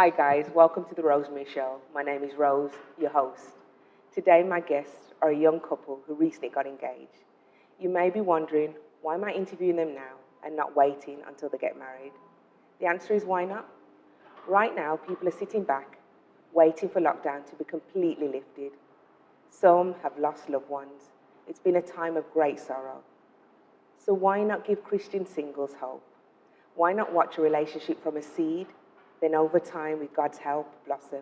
Hi guys, welcome to the Rosemary Show. My name is Rose, your host. Today my guests are a young couple who recently got engaged. You may be wondering, why am I interviewing them now and not waiting until they get married? The answer is why not? Right now, people are sitting back, waiting for lockdown to be completely lifted. Some have lost loved ones. It's been a time of great sorrow. So why not give Christian singles hope? Why not watch a relationship from a seed, then over time, with God's help, blossom?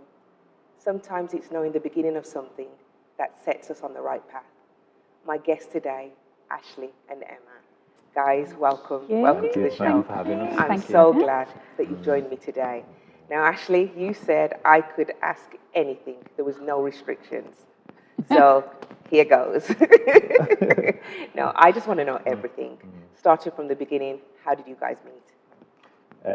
Sometimes it's knowing the beginning of something that sets us on the right path. My guests today, Ashley and Emma. Guys, welcome. Yay. Welcome to the Thank show. you for having us. I'm Thank you. so glad that you've joined me today. Now, Ashley, you said I could ask anything. There was no restrictions. So here goes. No, I just want to know everything. Starting from the beginning, how did you guys meet?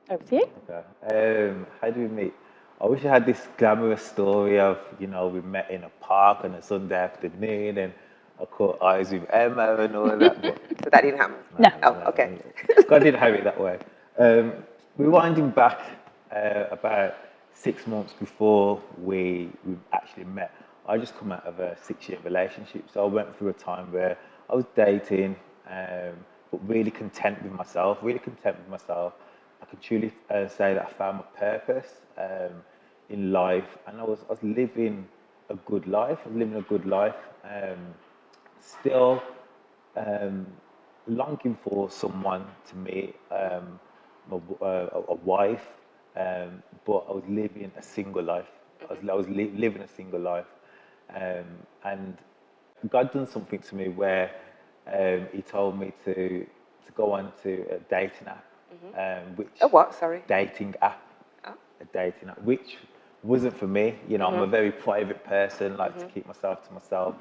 Over to you. Okay. How do we meet? I wish I had this glamorous story of, we met in a park on a Sunday afternoon and I caught eyes with Emma and all that. But So that didn't happen? No. Oh, okay. God didn't have it that way. We winding back about 6 months before we actually met. I just come out of a 6-year relationship, so I went through a time where I was dating, but really content with myself. I can truly say that I found my purpose in life, and I was living a good life. Still longing for someone to meet, a wife, but I was living a single life. Living a single life, and God done something to me where He told me to go on to a dating app, which A what, sorry? dating app, a dating app, which wasn't for me. I'm a very private person, like to keep myself to myself.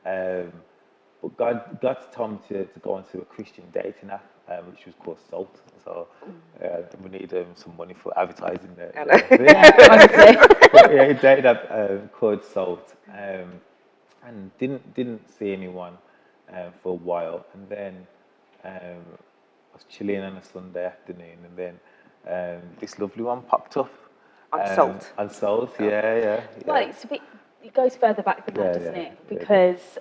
But God told me to go onto a Christian dating app, which was called Salt. So we need some money for advertising there. But yeah, a dating app called Salt, and didn't see anyone for a while, and then I was chilling on a Sunday afternoon, and then this lovely one popped up. On Salt? On Salt, yeah. Well, it goes further back than that, doesn't it? Yeah. Because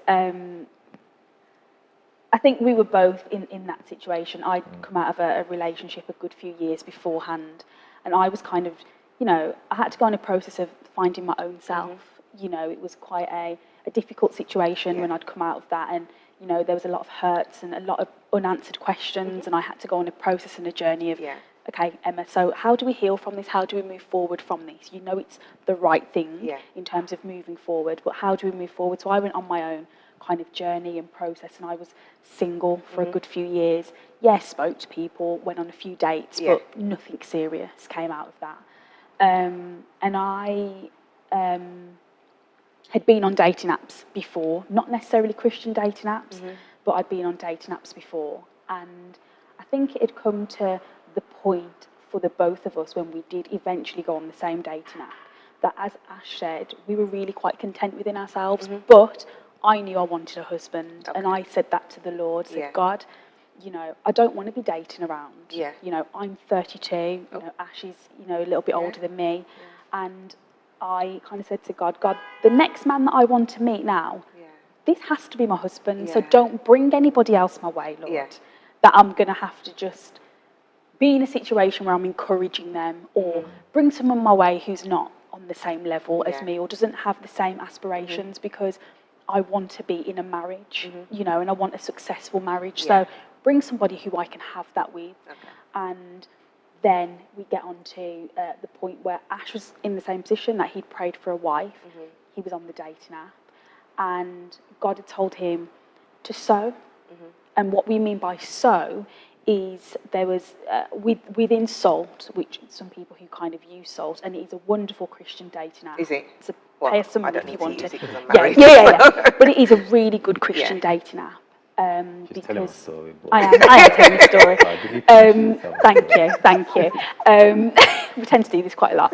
I think we were both in that situation. I'd come out of a relationship a good few years beforehand, and I was kind of, I had to go on a process of finding my own self. It was quite a difficult situation when I'd come out of that, and there was a lot of hurts and a lot of unanswered questions, and I had to go on a process and a journey of, okay, Emma, so how do we heal from this? How do we move forward from this? It's the right thing in terms of moving forward, but how do we move forward? So I went on my own kind of journey and process, and I was single for a good few years. Yes, spoke to people, went on a few dates, but nothing serious came out of that. And I had been on dating apps before, not necessarily Christian dating apps, but I'd been on dating apps before. And I think it had come to the point for the both of us when we did eventually go on the same dating app, that, as Ash said, we were really quite content within ourselves, but I knew I wanted a husband, and I said that to the Lord, said, God, I don't want to be dating around. I'm 32, Ash is, a little bit older than me, and I kind of said to God, the next man that I want to meet now, this has to be my husband, so don't bring anybody else my way, Lord, that I'm going to have to just be in a situation where I'm encouraging them, or bring someone my way who's not on the same level as me, or doesn't have the same aspirations, because I want to be in a marriage, and I want a successful marriage. So bring somebody who I can have that with. And then we get on to the point where Ash was in the same position, that he'd prayed for a wife. He was on the dating app, and God had told him to sow. And what we mean by sow is there was within Salt, which some people who kind of use Salt, and it is a wonderful Christian dating app. Is it? So pay us some money if you want want to. Yeah. But it is a really good Christian dating app. Just tell him a story. I am telling the story. Thank you. We tend to do this quite a lot.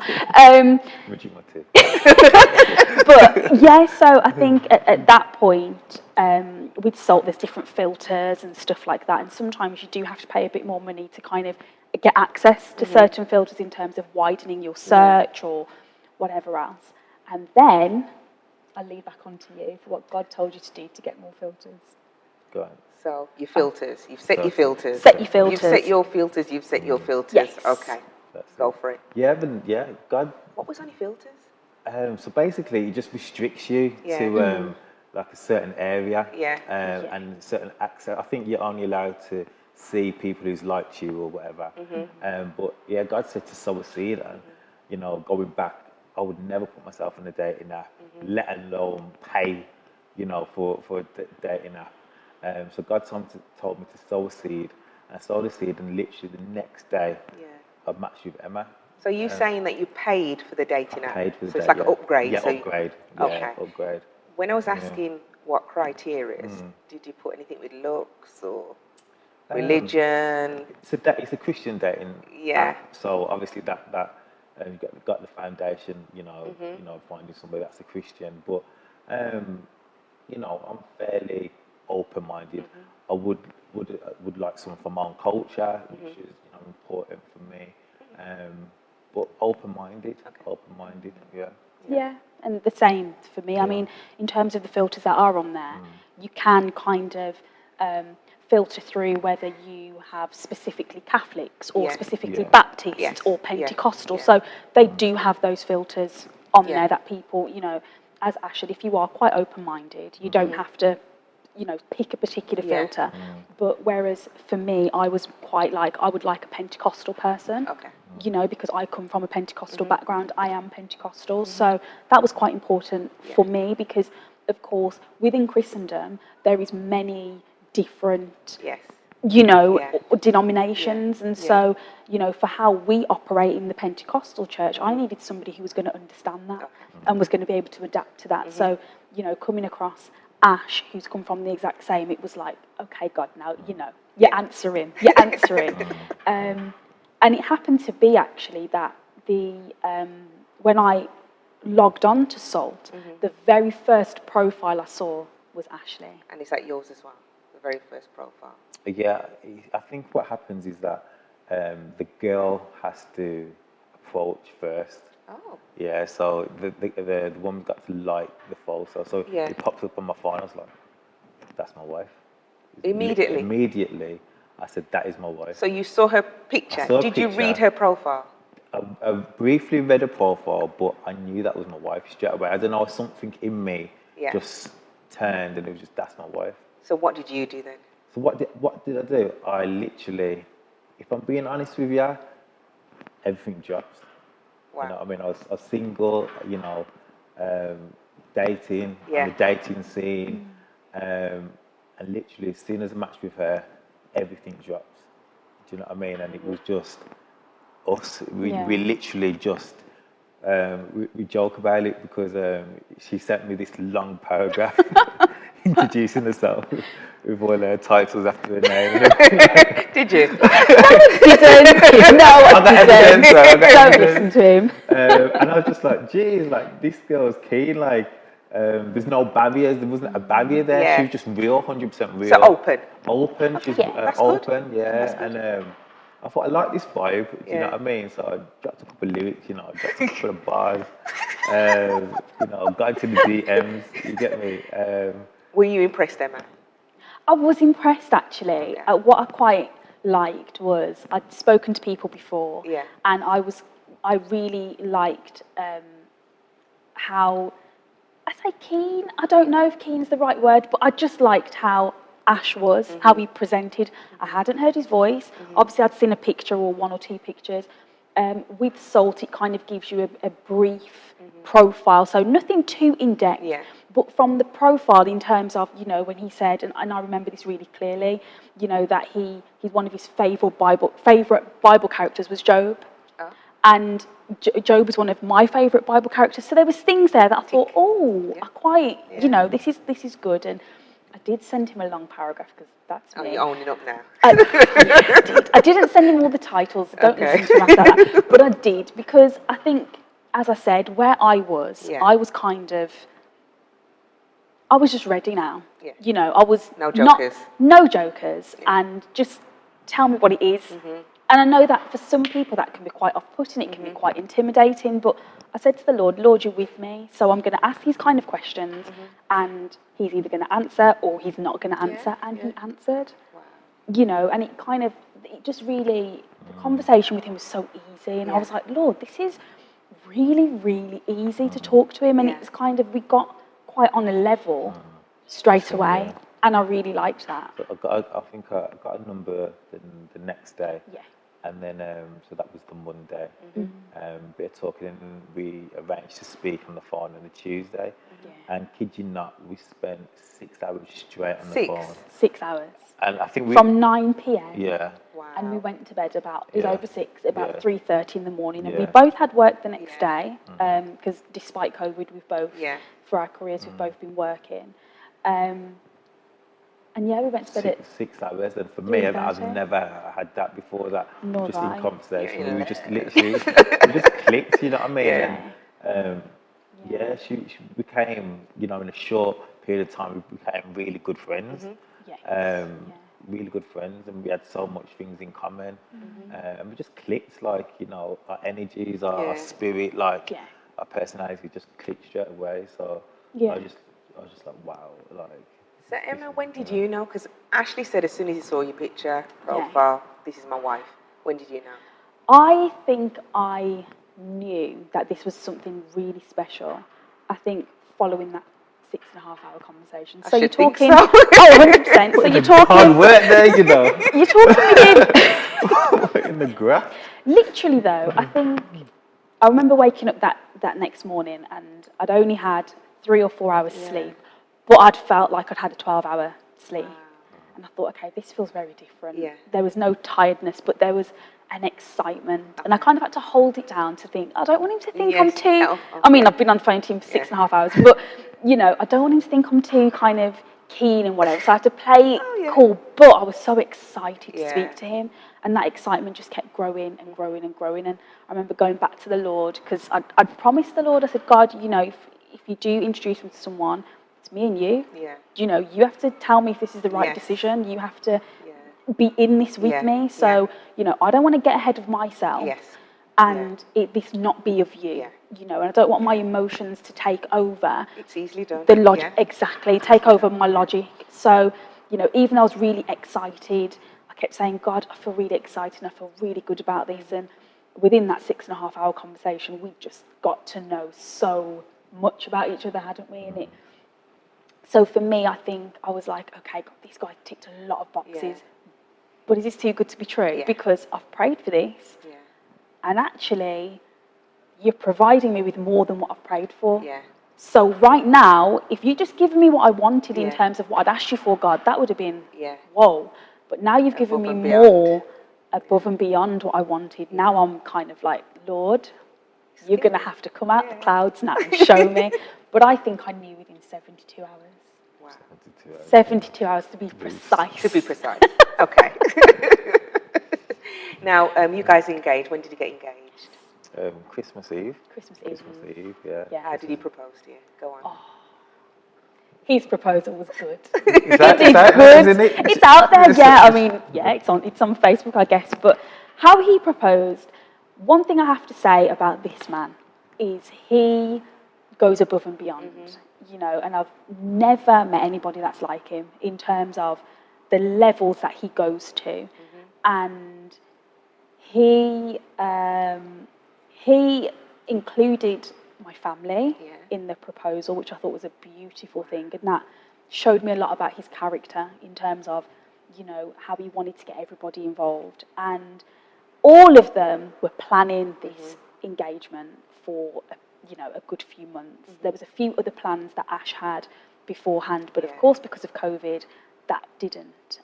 But yeah, so I think at that point, with Salt, there's different filters and stuff like that, and sometimes you do have to pay a bit more money to kind of get access to certain filters in terms of widening your search or whatever else. And then I'll leave back onto you for what God told you to do to get more filters. Go on. So your filters, you've set your filters. Set your filters. You've set your filters, you've set your filters. Yes. Okay, That's go it. for it. Yeah, God. What was on your filters? So basically, it just restricts you to like a certain area and certain access. I think you're only allowed to see people who's liked you or whatever. But yeah, God said to sow a seed, and you know, going back, I would never put myself in a dating app, let alone pay, you know, for a dating app. So God told me to sow a seed, and I sowed the seed, and literally the next day, I matched with Emma. So you saying that you paid for the dating app? Paid for the so it's dating like an app. upgrade. Yeah, so upgrade. Okay. Yeah, upgrade. When I was asking what criteria, did you put anything with looks or religion? It's a Christian dating Yeah. app. So obviously that you've got the foundation, you know, finding somebody that's a Christian. But you know, I'm fairly open-minded. I would like someone from my own culture, which is important for me. But open-minded, yeah. Yeah, and the same for me. I mean, in terms of the filters that are on there, you can kind of filter through whether you have specifically Catholics or specifically Baptists or Pentecostal. So they do have those filters on there that people, you know, as Ash said, if you are quite open-minded, you don't have to, you know, pick a particular filter. But whereas for me, I was quite like, I would like a Pentecostal person. Okay. You know, because I come from a Pentecostal background, I am Pentecostal. So that was quite important for me because, of course, within Christendom, there is many different, you know, denominations. And so, you know, for how we operate in the Pentecostal church, I needed somebody who was going to understand that and was going to be able to adapt to that. So, you know, coming across Ash, who's come from the exact same, it was like, okay, God, now, you know, you're answering. And it happened to be actually that when I logged on to Salt, the very first profile I saw was Ashley. And is that yours as well? The very first profile? Yeah, I think what happens is that the girl has to approach first. Oh. Yeah, so the woman got to like the photo. So it pops up on my phone. I was like, that's my wife. Immediately? Immediately. I said, that is my wife. So you saw her picture. Did you read her profile? I briefly read her profile, but I knew that was my wife straight away. I don't know, something in me just turned and it was just, that's my wife. So what did you do then? So what did I do? I literally, if I'm being honest with you, everything dropped. Wow. You know what I mean? I was single, you know, dating, on the dating scene, and literally as soon as I matched with her, everything dropped. Do you know what I mean? And it was just us. We literally just we joke about it because she sent me this long paragraph introducing herself with all her titles after her name. Did you? No, I didn't. Don't listen to him. And I was just like, geez, like this girl's keen. Like, there's no barriers. There wasn't a barrier there. Yeah. She was just real, 100% real. So open. Open. She's open. Yeah. And I thought I like this vibe. Do you know what I mean? So I dropped a couple of lyrics. You know, I dropped a couple of bars. You know, got into the DMs. You get me? Were you impressed, Emma? I was impressed actually. What I quite liked was I'd spoken to people before, and I really liked how, I say keen. I don't know if keen is the right word, but I just liked how Ash was, how he presented. I hadn't heard his voice. Obviously, I'd seen a picture or one or two pictures. With Salt, it kind of gives you a brief profile, so nothing too in-depth. But from the profile, in terms of, you know, when he said, and I remember this really clearly, you know, that he's one of his favourite Bible characters was Job. Oh. And Job was one of my favourite Bible characters. So there was things there that I thought, I quite, you know, this is good. And I did send him a long paragraph because that's me. Oh, you're owning up now. I didn't send him all the titles. Don't listen to me after that. But I did because I think, as I said, where I was, I was kind of, I was just ready now. You know, I was no jokers. No jokers, and just tell me what it is. And I know that for some people that can be quite off-putting, it can be quite intimidating, but I said to the Lord, Lord, you're with me, so I'm going to ask these kind of questions, and he's either going to answer or he's not going to answer, and he answered. Wow. You know, and it just really, the conversation with him was so easy, and I was like, Lord, this is really, really easy to talk to him, and it's kind of, we got quite on a level straight away, and I really liked that. So I think I got a number the next day. Yeah. And then, so that was the Monday. Bit of talking, and we arranged to speak on the phone on the Tuesday. And kid you not, we spent 6 hours straight on the phone. 6 hours. And I think From 9 p.m. Yeah. Wow. And we went to bed it was over 6, about 3:30 in the morning. And we Yeah. both had work the next day, because despite COVID, we've both, for our careers, we've both been working. And we went to bed at 6 hours, and for me, I've 3:30. never had that before. That Nor just have in I. conversation, we just literally, we just clicked. You know what I mean? And she became, in a short period of time, we became really good friends. Yes. Really good friends, and we had so much things in common, and we just clicked. Like, our energies, our spirit, like our personality, just clicked straight away. So I was just like, wow, like. So Emma, when did you know? Because Ashley said as soon as he saw your picture profile, this is my wife. When did you know? I think I knew that this was something really special. I think following that 6.5-hour conversation. So you're talking, so. 100%. So you're talking. Hard work there, You're talking within. in the graph. Literally though, I remember waking up that next morning, and I'd only had 3 or 4 hours sleep, but I'd felt like I'd had a 12-hour sleep. And I thought, okay, this feels very different. There was no tiredness, but there was an excitement. And I kind of had to hold it down to think, I don't want him to think I'm too... I mean, I've been on the phone to him for 6.5 hours, but, I don't want him to think I'm too kind of keen and whatever. So I had to play it cool, but I was so excited to speak to him. And that excitement just kept growing and growing and growing. And I remember going back to the Lord, because I'd promised the Lord, I said, God, if you do introduce me to someone, it's me and you. You have to tell me if this is the right decision. You have to be in this with me. So, I don't want to get ahead of myself and this not be of you. And I don't want my emotions to take over. It's easily done. The logic, exactly, take over my logic. So, even though I was really excited, I kept saying, God, I feel really excited and I feel really good about this. And within that 6.5-hour conversation, we just got to know so much about each other, hadn't we? So for me, I think I was like, okay, God, this guy ticked a lot of boxes, but is this too good to be true? Because I've prayed for this, and actually, you're providing me with more than what I've prayed for. So right now, if you just given me what I wanted in terms of what I'd asked you for, God, that would have been, whoa. But now you've given me more above and beyond what I wanted. Now I'm kind of like, Lord, you're going to have to come out the clouds now and show me. But I think I knew within 72 hours. Wow. 72 hours to be precise. To be precise. Okay. Now, you guys engaged. When did you get engaged? Christmas Eve. Christmas Eve, yeah. How did he propose to you? Go on. His proposal was good. It's out there, isn't it? It's out there, I mean, it's on Facebook, I guess. But how he proposed, one thing I have to say about this man is he goes above and beyond, and I've never met anybody that's like him in terms of the levels that he goes to. And he included my family in the proposal, which I thought was a beautiful thing, and that showed me a lot about his character in terms of, how he wanted to get everybody involved. And all of them were planning this engagement for a good few months. There was a few other plans that Ash had beforehand, but of course because of COVID that didn't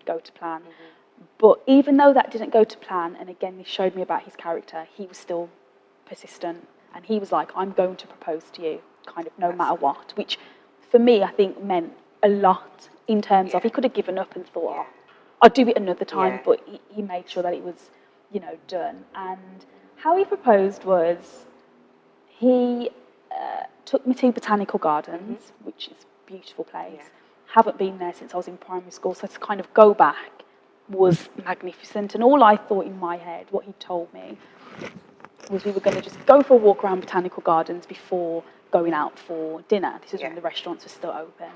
go to plan. But even though that didn't go to plan, and again this showed me about his character, he was still persistent, and he was like, I'm going to propose to you kind of no matter what, which for me I think meant a lot in terms of he could have given up and thought, I'll do it another time, but he made sure that it was done. And how he proposed was he took me to Botanical Gardens, which is a beautiful place. Haven't been there since I was in primary school, so to kind of go back was magnificent. And all I thought in my head, what he told me, was we were going to just go for a walk around Botanical Gardens before going out for dinner. This was when the restaurants were still open.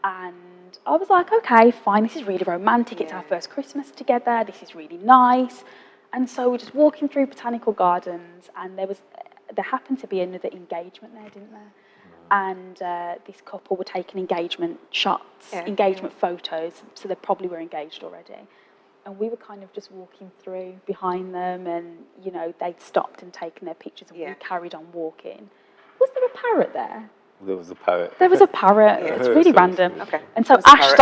And I was like, okay, fine, this is really romantic. It's our first Christmas together. This is really nice. And so we're just walking through Botanical Gardens, and there happened to be another engagement there, didn't there? And this couple were taking engagement shots, engagement photos, so they probably were engaged already. And we were kind of just walking through behind them, and, you know, they'd stopped and taken their pictures, and we carried on walking. Was there a parrot there? There was a parrot. There was a parrot. It's really random. Okay. And so Ash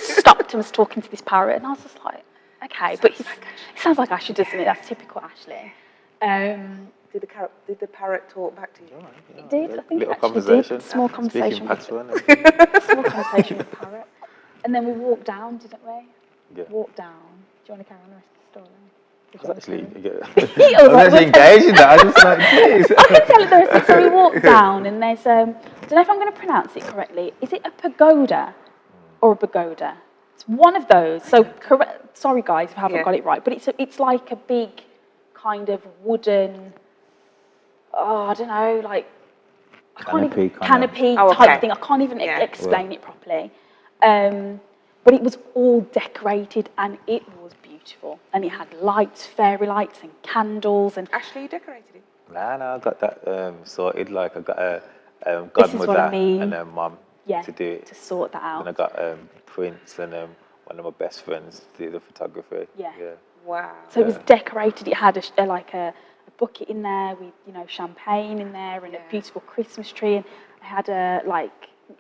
stopped and was talking to this parrot, and I was just like, okay. But it sounds like Ashley, doesn't it? That's typical Ashley. Did the parrot talk back to you? It did. I think Little it actually conversation. did. Small conversation. Small conversation with the parrot. And then we walked down, didn't we? Yeah. Walked down. Do you want to carry on the rest of the story? I was actually engaged in that. I was just like, jeez. I can tell it the rest. So we walked down, and there's I don't know if I'm going to pronounce it correctly. Is it a pagoda or a pagoda? It's one of those. So sorry guys if I haven't got it right, but it's like a big kind of wooden. Oh, I don't know, like canopy type thing. I can't even explain it properly. But it was all decorated, and it was beautiful. And it had lights, fairy lights, and candles. And Ashley, you decorated it? No, I got that sorted. Like I got a godmother and a mum to do it. To sort that out. And I got Prince and one of my best friends to do the photography. Yeah. Wow. So it was decorated. It had a bucket in there with, you know, champagne in there, and a beautiful Christmas tree, and I had a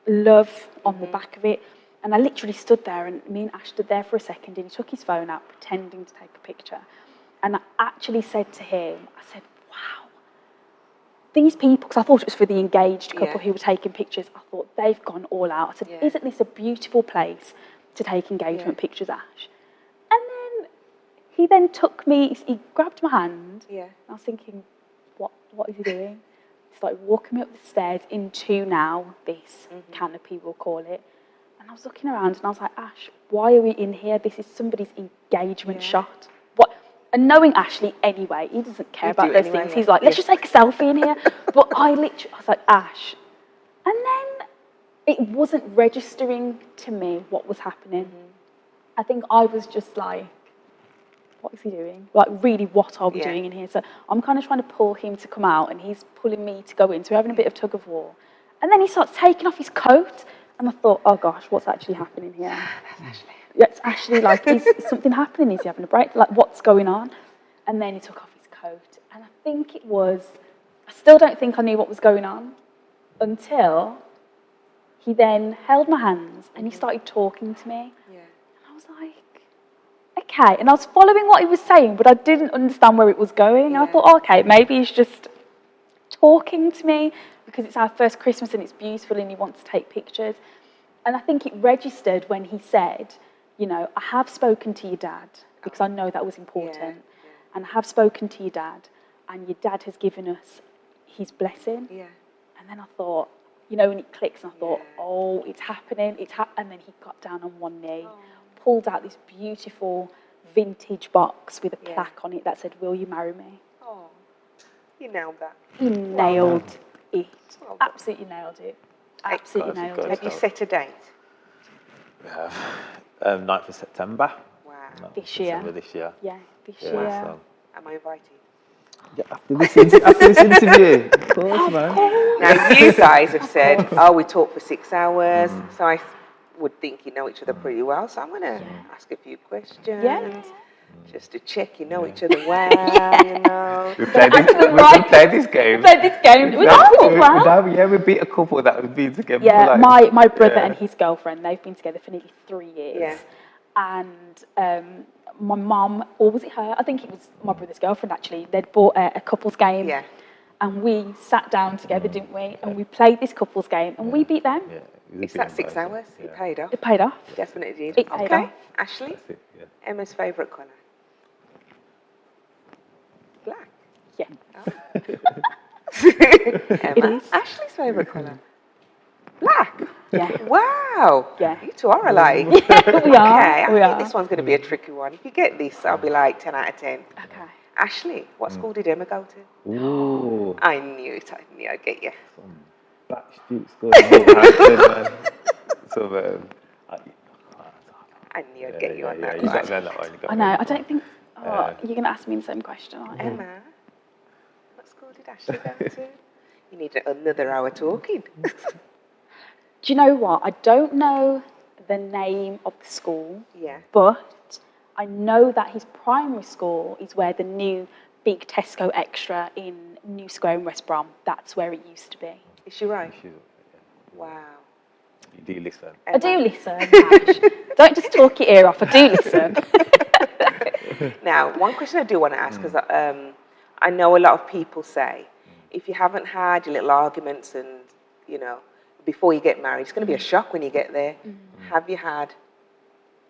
love on the back of it. And I literally stood there, and me and Ash stood there for a second, and he took his phone out, pretending to take a picture. And I actually said to him, I said, wow, these people, because I thought it was for the engaged couple who were taking pictures, I thought, they've gone all out. I said, isn't this a beautiful place to take engagement pictures, Ash? And then he then took me, he grabbed my hand, and I was thinking, what is he doing? He started walking me up the stairs into now this canopy, we'll call it. And I was looking around, and I was like, Ash, why are we in here? This is somebody's engagement shot. What? And knowing Ashley anyway, he doesn't care about those things. He's like, let's just take a selfie in here. But I was like, Ash. And then it wasn't registering to me what was happening. I think I was just like, what is he doing? Like, really, what are we doing in here? So I'm kind of trying to pull him to come out, and he's pulling me to go in. So we're having a bit of tug of war. And then he starts taking off his coat. And I thought, oh gosh, what's actually happening here? That's Ashley. Yeah, it's actually like, is something happening? Is he having a break? Like, what's going on? And then he took off his coat. And I think it was, I still don't think I knew what was going on until he then held my hands and he started talking to me. Yeah. And I was like, okay. And I was following what he was saying, but I didn't understand where it was going. And I thought, oh, okay, maybe he's just talking to me because it's our first Christmas and it's beautiful and he wants to take pictures. And I think it registered when he said, you know, I have spoken to your dad because I know that was important. And I have spoken to your dad, and your dad has given us his blessing. And then I thought, you know, when it clicks, and I thought, oh, it's happening. And then he got down on one knee, pulled out this beautiful vintage box with a plaque on it that said, will you marry me? Oh, you nailed that. He nailed it. Absolutely nailed it. Absolutely nailed it. Have you set a date? We have 9th of September. Wow. This year. This year. Yeah, this year. So. Am I invited? Yeah, after this interview. Of course, man. Now, you guys have said, oh, we talked for 6 hours, so I would think you know each other pretty well, so I'm going to ask a few questions. Just to check you know each other well, you know. We played this game. We played this game. We beat a couple that have been together for like... my brother and his girlfriend, they've been together for nearly 3 years. Yeah. And my mum, or was it her? I think it was my brother's girlfriend, actually. They'd bought a couples game. Yeah. And we sat down together, didn't we? And we played this couples game, and we beat them. Yeah. It's that 6 hours. It paid off. It paid off. Definitely did. It paid off. Ashley? That's it, yeah. Emma's favourite colour? Black. Yeah. Oh. It Emma, is. Ashley's favourite colour? Black. Yeah. Wow. Yeah. You two are alike. We Okay, are. I We think are. this one's going to be a tricky one. If you get this, I'll be like 10 out of 10. Okay. Ashley, what school did Emma go to? Ooh, I knew it. I knew I'd get you. some backstreet school in Northampton, man. So, I, I knew I'd yeah, get you yeah, on yeah. that You got one. me on that one. You got I me know. on I that don't one. think. Oh, you're going to ask me the same question, aren't you? Emma, what school did Ashley go to? You need another hour talking. Do you know what? I don't know the name of the school, Yeah. but I know that his primary school is where the new big Tesco Extra in New Square in West Brom. That's where it used to be. Is she right? Yeah. Wow. You do listen. I do listen, Ash. Don't just talk your ear off. I do listen. Now, one question I do want to ask, because I know a lot of people say, if you haven't had your little arguments and, you know, before you get married, it's going to be a shock when you get there. Have you had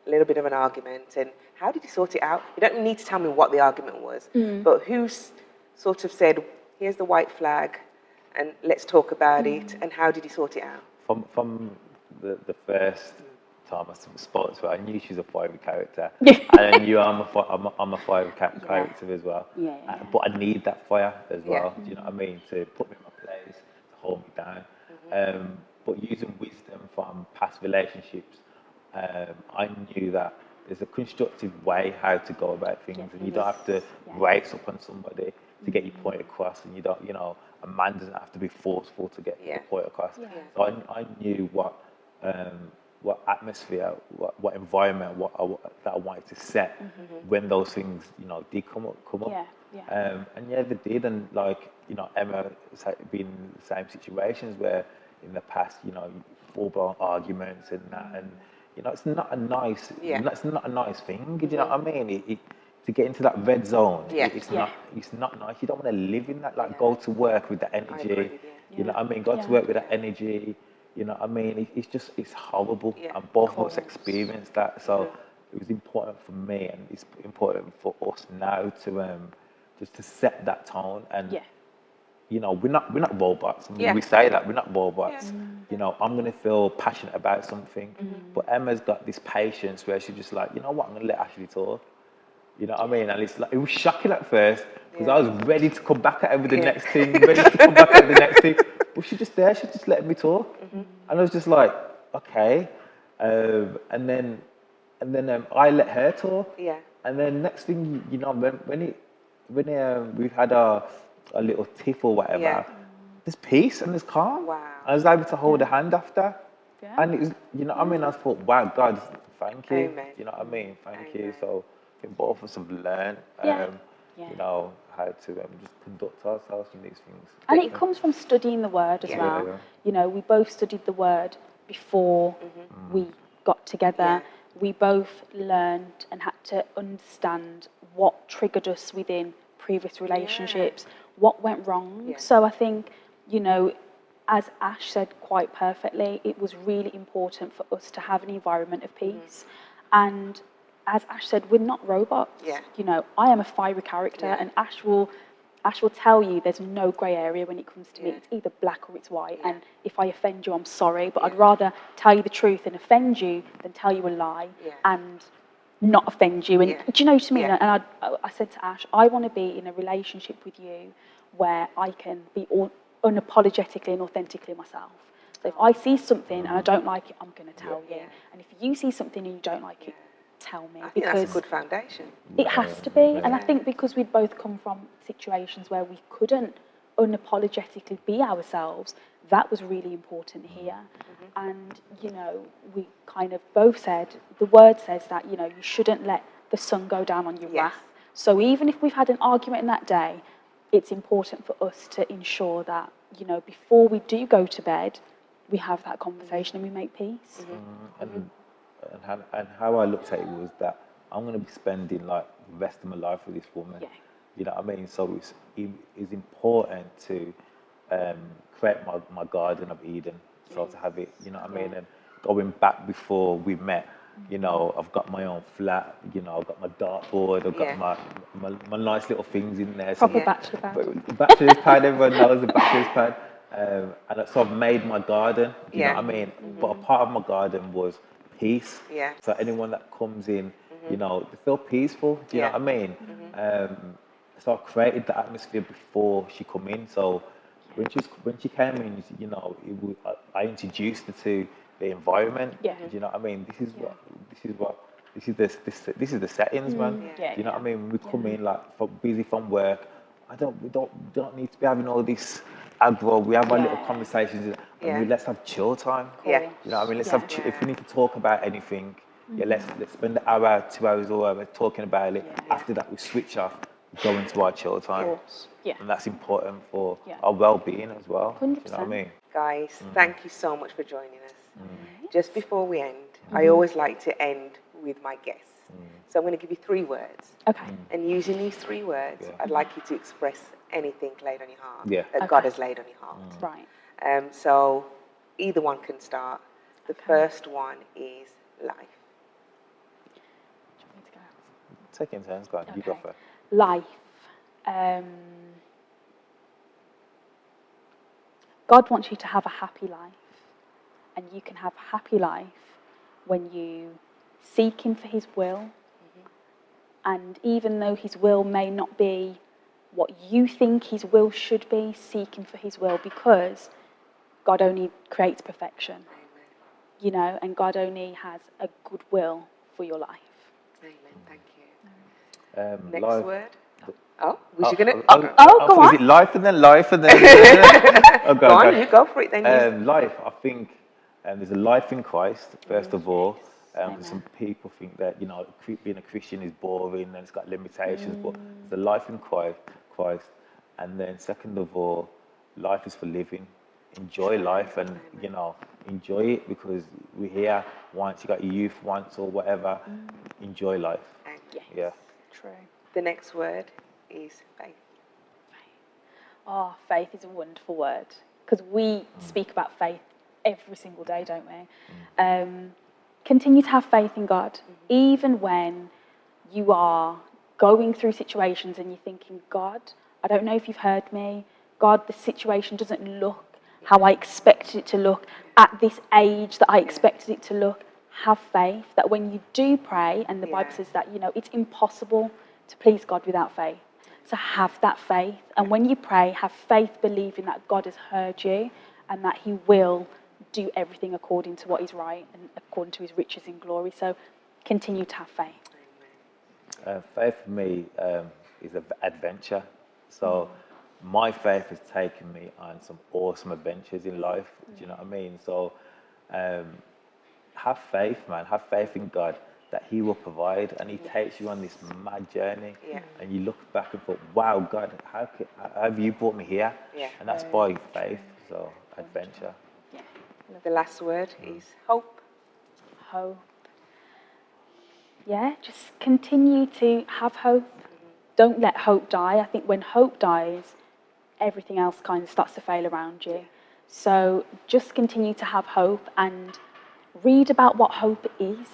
a little bit of an argument, and how did you sort it out? You don't need to tell me what the argument was, but who's sort of said, here's the white flag, and let's talk about it, and how did you sort it out? From the first time I spoke to her, I knew she was a fiery character. Yeah. And then I'm a fiery character as well. Yeah. But I need that fire as Yeah. well. Do you know what I mean? To put me in my place, to hold me down. But using wisdom from past relationships, I knew that there's a constructive way how to go about things, and you don't have to race up on somebody to get your point across, and you don't, you know, a man doesn't have to be forceful to get the point across. Yeah. So I knew what atmosphere, what environment, that I wanted to set when those things, you know, did come up. Yeah. And yeah, they did, and like, you know, Emma has been in the same situations where in the past, you know, full-blown arguments and that, and you know, it's not a nice, it's not a nice thing. Do you know what I mean? To get into that red zone, it's not nice. You don't want to live in that. Like, go to work with that energy. with you. You know what I mean? Go to work with that energy. You know what I mean? It's horrible. And both of us experienced that. So it was important for me, and it's important for us now to just to set that tone. And you know, we're not robots. I mean, we say that we're not robots. You know, I'm gonna feel passionate about something, but Emma's got this patience where she's just like, you know what, I'm gonna let Ashley talk. You know what I mean? And it's like, it was shocking at first because I was ready to come back at her with the next thing, ready to come back at the next thing. But she's just there, she's just letting me talk. And I was just like, okay. And then I let her talk. Yeah. And then next thing, you know, when we've had a little tiff or whatever, there's peace and there's calm. Wow. I was able to hold her hand after. Yeah. And it was, you know what I mean? I thought, wow, God, thank you. Amen. You know what I mean? Thank you. Amen. So I think both of us have learned, you know, how to just conduct ourselves in these things. And it comes from studying the word as well. Yeah. You know, we both studied the word before we got together. We both learned and had to understand what triggered us within previous relationships, what went wrong. So I think, you know, as Ash said quite perfectly, it was really important for us to have an environment of peace. And as Ash said, we're not robots. You know, I am a fiery character, and Ash will tell you there's no grey area when it comes to me. It's either black or it's white. And if I offend you, I'm sorry, but I'd rather tell you the truth and offend you than tell you a lie and not offend you. And do you know what I mean? And I said to Ash, I want to be in a relationship with you where I can be unapologetically and authentically myself. So if I see something and I don't like it, I'm going to tell you. And if you see something and you don't like it, tell me. I think that's a good foundation. It has to be. And I think because we'd both come from situations where we couldn't unapologetically be ourselves, that was really important here. And, you know, we kind of both said, the word says that, you know, you shouldn't let the sun go down on your wrath. So even if we've had an argument in that day, it's important for us to ensure that, you know, before we do go to bed, we have that conversation and we make peace. And how I looked at it was that I'm going to be spending like the rest of my life with this woman. You know what I mean? So it's important to create my Garden of Eden. So to have it, you know what I mean? And going back before we met, you know, I've got my own flat, you know, I've got my dartboard, I've got my nice little things in there. Proper bachelor pad. Bachelor's pad, everyone knows the bachelor's pad. And so I've made my garden. Do you know Yeah. what I mean? But a part of my garden was peace. Yeah. So anyone that comes in, you know, they feel peaceful. Do you know Yeah. what I mean? So I created the atmosphere before she come in. So when she came in, you know, I introduced her to the environment. Yeah. Do you know what I mean? This is the settings, man. Yeah, Do you know what I yeah. mean? When we come in like busy from work, we don't need to be having all this aggro. We have our little Yeah. conversations and Yeah. let's have chill time. Yeah. You know what I mean? Let's Yeah. have if we need to talk about anything, let's spend an hour, 2 hours or whatever talking about it. Yeah. After that we switch off, go into our chill time. Course. Yeah. And that's important for Yeah. our well-being as well. Do you know what I 100%. mean? Guys, thank you so much for joining us. Just before we end, I always like to end with my guests. So I'm going to give you 3 words. Okay. And using these 3 words, Yeah. I'd like you to express anything laid on your heart Yeah. that God Okay. has laid on your heart. Right. So either one can start. The Okay. first one is life. Do you want me to go? Second turns, go on. You go Okay. first. Life. God wants you to have a happy life, and you can have a happy life when you seek Him for His will. And even though His will may not be what you think His will should be, seek Him for His will, because God only creates perfection, you know, and God only has a good will for your life. Amen. Thank you. Next Life. word. Oh, was you going to... go Is on. it life and then life and then? Go on, you go for it then. Life, I think there's a life in Christ, first of all. Amen. Some people think that, you know, being a Christian is boring and it's got limitations, but there's a life in Christ. And then second of all, life is for living. Enjoy life and, you know, enjoy it because we're here once, you got your youth once or whatever. Enjoy life. Amen. Yes. Yeah. True. The next word is faith. Oh, faith is a wonderful word, because we speak about faith every single day, don't we? Continue to have faith in God, even when you are going through situations and you're thinking, God, I don't know if you've heard me. God, the situation doesn't look how I expected it to look at this age that I expected it to look. Have faith that when you do pray, and the Bible says that, you know, it's impossible to please God without faith. So have that faith. And when you pray, have faith believing that God has heard you and that He will do everything according to what is right and according to His riches in glory. So continue to have faith. Faith for me is an adventure. So my faith has taken me on some awesome adventures in life. Do you know what I mean? So have faith, man. Have faith in God that He will provide, and He takes you on this mad journey. Yeah. And you look back and thought, "Wow, God, how have you brought me here?" Yeah. And that's by faith. So adventure. Yeah. The last word is hope. Hope. Yeah, just continue to have hope. Don't let hope die. I think when hope dies, everything else kind of starts to fail around you. So just continue to have hope and read about what hope is,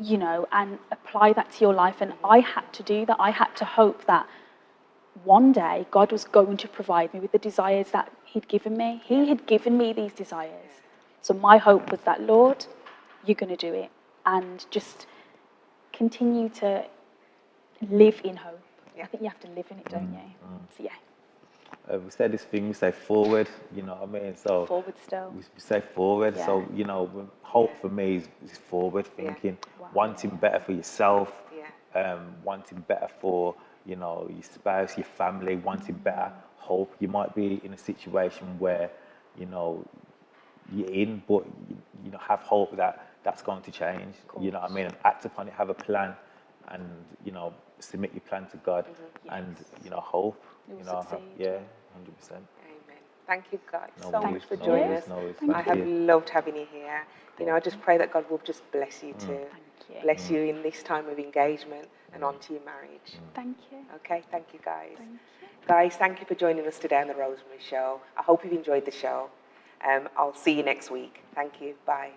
you know, and apply that to your life. And I had to do that. I had to hope that one day God was going to provide me with the desires that He'd given me. He had given me these desires. So my hope was that, Lord, you're going to do it. And just continue to live in hope. I think you have to live in it, don't you? So yeah, We say this thing, we say forward, you know what I mean? So forward still. we say forward. Yeah. So, you know, hope for me is forward thinking, Wow. wanting better for yourself, Yeah. wanting better for, you know, your spouse, your family, wanting better hope. You might be in a situation where, you know, you're in, but, you know, have hope that that's going to change. You know what I mean? And act upon it, have a plan, and, you know, submit your plan to God, and, you know, hope. You will You know, succeed. yeah, 100%. Amen. Thank you guys No so worries, much for no joining worries, us. no worries. I have loved having you here. You know, I just pray that God will just bless you too. Thank you. Bless you in this time of engagement and onto your marriage. Thank you. Okay, thank you guys. Thank you. Guys, thank you for joining us today on the Rosemary Show. I hope you've enjoyed the show. I'll see you next week. Thank you. Bye.